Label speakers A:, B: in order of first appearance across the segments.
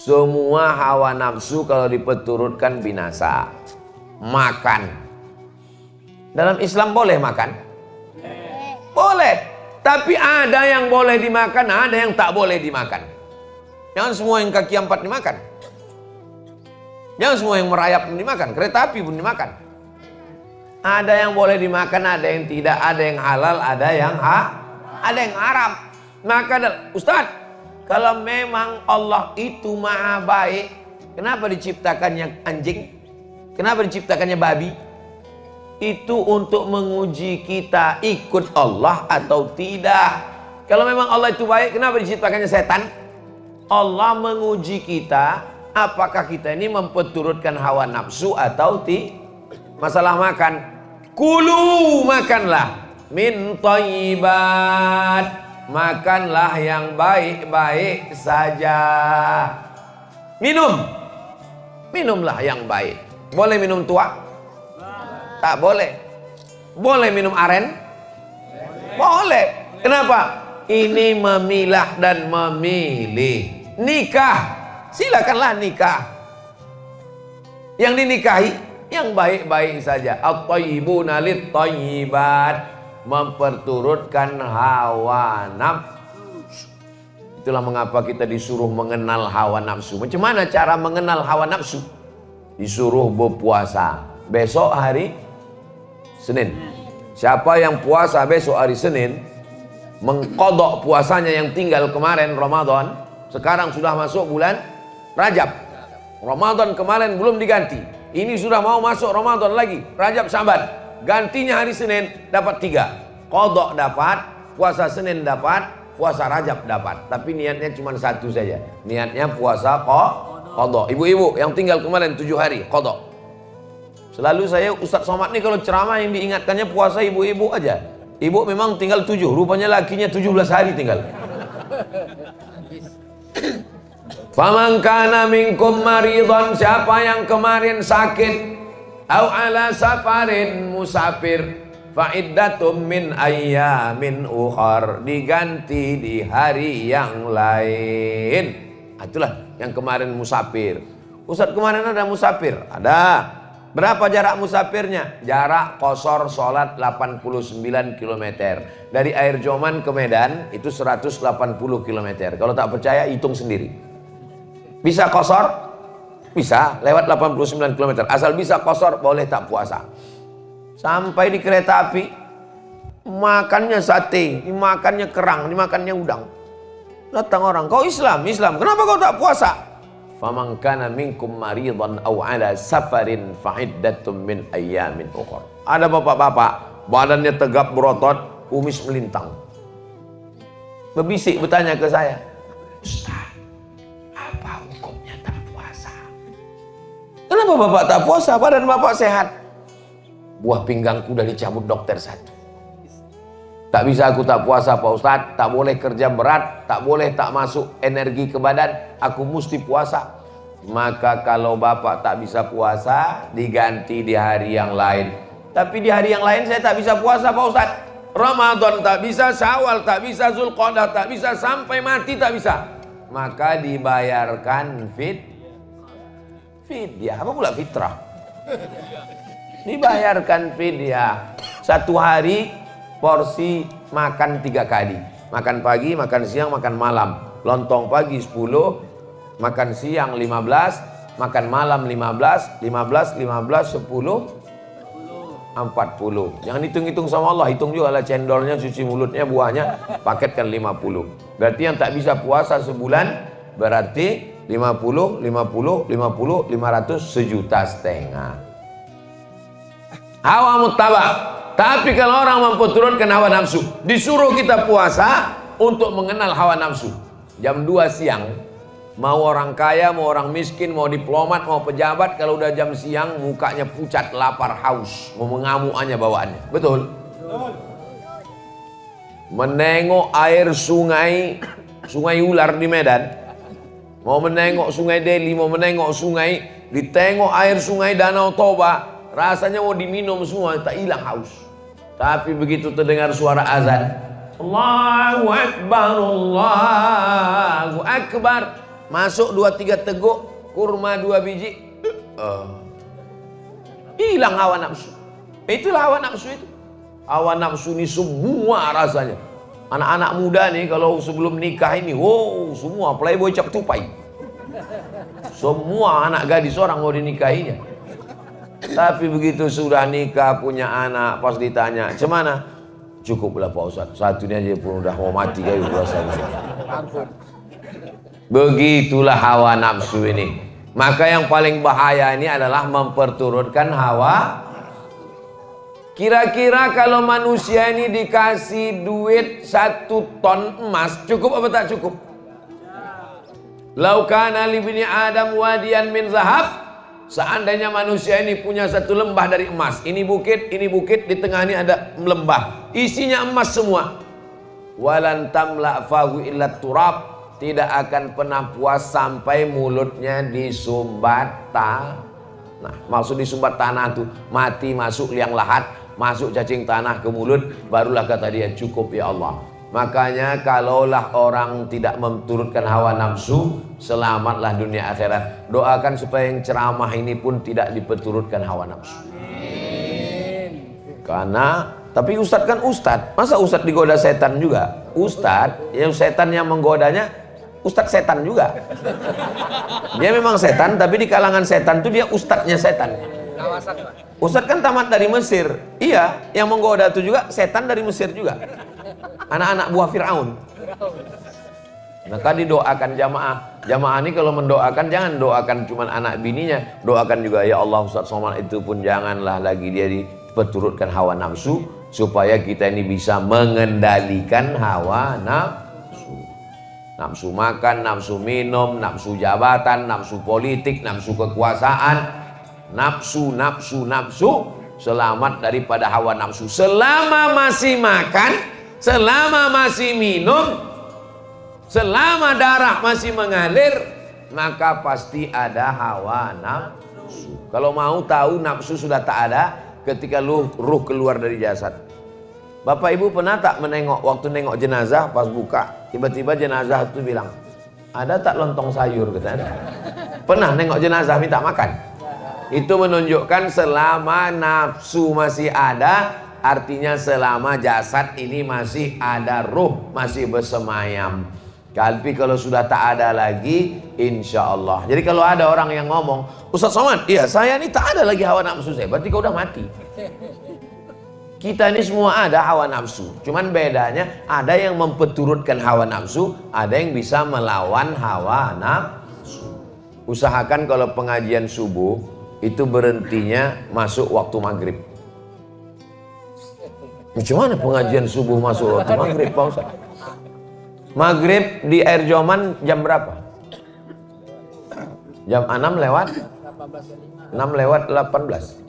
A: Semua hawa nafsu kalau diperturutkan binasa. Makan. Dalam Islam boleh makan? Boleh. Tapi ada yang boleh dimakan, ada yang tak boleh dimakan. Jangan semua yang kaki 4 dimakan. Jangan semua yang merayap pun dimakan. Kereta api pun dimakan. Ada yang boleh dimakan, ada yang tidak. Ada yang halal, ada yang haram. Maka Ustadz, kalau memang Allah itu maha baik, kenapa diciptakannya anjing? Kenapa diciptakannya babi? Itu untuk menguji kita ikut Allah atau tidak. Kalau memang Allah itu baik, kenapa diciptakannya setan? Allah menguji kita, apakah kita ini memperturutkan hawa nafsu atau tidak. Masalah makan, kulu, makanlah min thayyibat, makanlah yang baik-baik saja. Minumlah yang baik. Boleh minum tua? Tak boleh. Boleh minum aren? Boleh. Kenapa? Ini memilah dan memilih. Nikah, silakanlah nikah. Yang dinikahi yang baik-baik saja. At-thayyibuna lit-thayyibat, memperturutkan hawa nafsu. Itulah mengapa kita disuruh mengenal hawa nafsu. Macam mana cara mengenal hawa nafsu? Disuruh berpuasa besok hari Senin. Siapa yang puasa besok hari Senin, mengkodok puasanya yang tinggal kemarin Ramadan. Sekarang sudah masuk bulan Rajab. Ramadan kemarin belum diganti. Ini sudah mau masuk Ramadan lagi, Rajab Syaban. Gantinya hari Senin, dapat 3. Kodok dapat, puasa Senin dapat, puasa Rajab dapat. Tapi niatnya cuma satu saja. Niatnya puasa kodok. Ibu-ibu yang tinggal kemarin 7 hari, kodok. Selalu saya Ustadz Somad nih kalau ceramah yang diingatkannya puasa ibu-ibu aja. Ibu memang tinggal 7, rupanya lakinya 17 hari tinggal. Faman kana minkum maridhan, siapa yang kemarin sakit, au ala safarin, musafir, fa iddatum min ayyamin ukhar, diganti di hari yang lain. Itulah yang kemarin musafir. Ustadz kemarin ada musafir? Ada. Berapa jarak musafirnya? Jarak qashar sholat 89 km. Dari Air Joman ke Medan itu 180 km. Kalau tak percaya hitung sendiri. Bisa qashar? Bisa, lewat 89 km. Asal bisa qashar, boleh tak puasa. Sampai di kereta api, makannya sate, dimakannya kerang, dimakannya udang. Datang orang, kau Islam, kenapa kau tak puasa? Faman kana minkum maridhan aw ala safarin fa iddatum min ayyamin ukhra. Ada bapak-bapak, badannya tegap berotot, kumis melintang. Berbisik bertanya ke saya, Ustaz, apa hukumnya tak puasa? Kenapa bapak tak puasa? Badan bapak sehat. Buah pinggangku udah dicabut dokter 1. Tak bisa aku tak puasa Pak Ustadz, tak boleh kerja berat, tak boleh tak masuk energi ke badan, aku mesti puasa. Maka kalau bapak tak bisa puasa, diganti di hari yang lain. Tapi di hari yang lain saya tak bisa puasa Pak Ustadz. Ramadan tak bisa, Syawal tak bisa, Zulqa'dah tak bisa, sampai mati tak bisa. Maka dibayarkan fidyah. Apa pula fitrah? Dibayarkan fidyah. 1 hari porsi makan 3 kali. Makan pagi, makan siang, makan malam. Lontong pagi 10, makan siang 15, makan malam 15, 10, 40. Jangan hitung-hitung sama Allah, hitung juga lah cendolnya, cuci mulutnya, buahnya, paketkan 50. Berarti yang tak bisa puasa sebulan, berarti 50, 500, 1,5 juta. Hawa muttaba. Tapi kalau orang memperturutkan hawa nafsu, disuruh kita puasa untuk mengenal hawa nafsu. Jam 2 siang, mau orang kaya, mau orang miskin, mau diplomat, mau pejabat, kalau udah jam siang mukanya pucat, lapar, haus, mau mengamuk aja bawaannya. Betul? Menengok air sungai ular di Medan, mau menengok sungai Delhi, mau menengok sungai, ditengok air sungai Danau Toba, rasanya mau diminum semua, tak hilang haus. Tapi begitu terdengar suara azan, Allahu Akbar, Allahu Akbar, masuk 2-3 teguk kurma 2 biji, hilang hawa nafsu. Itulah hawa nafsu itu. Hawa nafsu ini semua rasanya. Anak-anak muda nih kalau sebelum nikah ini, wow, semua playboy cap tupai. Semua anak gadis orang mau dinikahinya. Tapi begitu sudah nikah, punya anak, pas ditanya, "Cemana?" "Cukuplah Pak Ustadz, satunya aja pun udah mau mati kayak berasa." Begitulah hawa nafsu ini. Maka yang paling bahaya ini adalah memperturutkan hawa. Kira-kira kalau manusia ini dikasih duit 1 ton emas, cukup apa tak cukup? Lau kana li bani Adam wadiyan min zahab. Seandainya manusia ini punya 1 lembah dari emas, ini bukit, di tengah ini ada lembah, isinya emas semua. Walan tamla fahu illa turab, tidak akan pernah puas sampai mulutnya disumbat tanah. Nah, maksud disumbat tanah tuh mati masuk liang lahat, masuk cacing tanah ke mulut, barulah kata dia cukup ya Allah. Makanya kalaulah orang tidak menturutkan hawa nafsu, selamatlah dunia akhirat. Doakan supaya yang ceramah ini pun tidak diperturutkan hawa nafsu. Karena, tapi ustadz kan ustadz, masa ustadz digoda setan juga? Ustadz, yang setan yang menggodanya, ustadz setan juga. Dia memang setan, tapi di kalangan setan itu dia ustadznya setan. Ustadz kan tamat dari Mesir. Iya, yang menggoda itu juga setan dari Mesir juga. Anak-anak buah Fir'aun. Maka didoakan jamaah. Jamaah ini kalau mendoakan, jangan doakan cuma anak bininya, doakan juga ya Allah Ustadz Somad itu pun janganlah lagi dia diperturutkan hawa nafsu, supaya kita ini bisa mengendalikan hawa nafsu. Nafsu makan, nafsu minum, nafsu jabatan, nafsu politik, nafsu kekuasaan, nafsu. Selamat daripada hawa nafsu. Selama masih makan, selama masih minum, selama darah masih mengalir, maka pasti ada hawa nafsu. Kalau mau tahu nafsu sudah tak ada ketika ruh keluar dari jasad. Bapak Ibu pernah tak menengok, waktu nengok jenazah pas buka, tiba-tiba jenazah itu bilang, "Ada tak lontong sayur?" Katanya. Pernah nengok jenazah minta makan? Itu menunjukkan selama nafsu masih ada, artinya selama jasad ini masih ada ruh, masih bersemayam. Tapi kalau sudah tak ada lagi, insya Allah. Jadi kalau ada orang yang ngomong, "Ustadz Somad, iya saya ini tak ada lagi hawa nafsu saya," berarti kau udah mati. Kita ini semua ada hawa nafsu, cuman bedanya ada yang memperturutkan hawa nafsu, ada yang bisa melawan hawa nafsu. Usahakan kalau pengajian subuh itu berhentinya masuk waktu maghrib. Macam mana pengajian subuh masuk waktu maghrib Pak Ustaz? Maghrib di Air Joman jam berapa? Jam 6 lewat 18.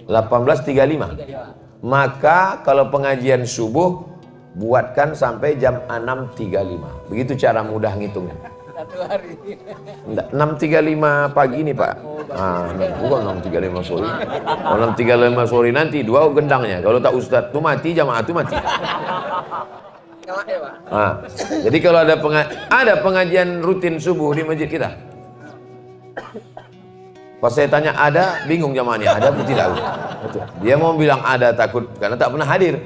A: 18.35. Maka kalau pengajian subuh buatkan sampai jam 6.35. Begitu cara mudah ngitungnya. 6.35 pagi nih Pak. Bukan 6.35 sore. Kalau 6.35 sore nanti 2 gendangnya. Kalau tak ustadz tuh mati, jamaah tuh mati. Jadi kalau ada pengajian rutin subuh di masjid kita. Pas saya tanya ada, bingung jamaahnya, ada atau tidak? Dia mau bilang ada takut karena tak pernah hadir.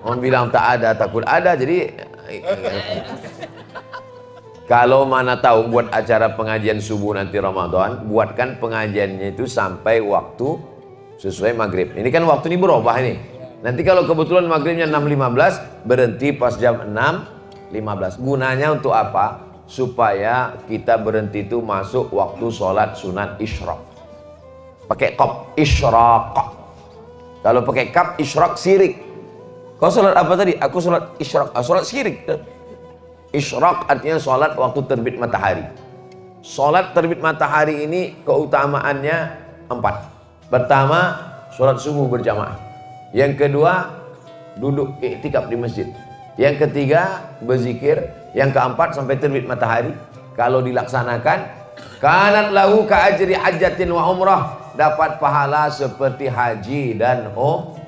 A: Mau bilang tak ada takut ada, jadi kalau mana tahu buat acara pengajian subuh nanti Ramadan, buatkan pengajiannya itu sampai waktu sesuai maghrib. Ini kan waktu ini berubah ini. Nanti kalau kebetulan maghribnya 6.15, berhenti pas jam 6.15. Gunanya untuk apa? Supaya kita berhenti itu masuk waktu sholat sunat isyraq. Pakai kop, isyraq. Kalau pakai kap, isyraq sirik. Kau sholat apa tadi? Aku sholat isyraq. Sholat sirik. Isyraq artinya sholat waktu terbit matahari. Sholat terbit matahari ini keutamaannya 4. Pertama, sholat subuh berjamaah. Yang kedua, duduk iktikaf di masjid. Yang ketiga, berzikir. Yang keempat, sampai terbit matahari. Kalau dilaksanakan, kanat lahu ka ajri hajjatin wa umrah, dapat pahala seperti haji dan umrah.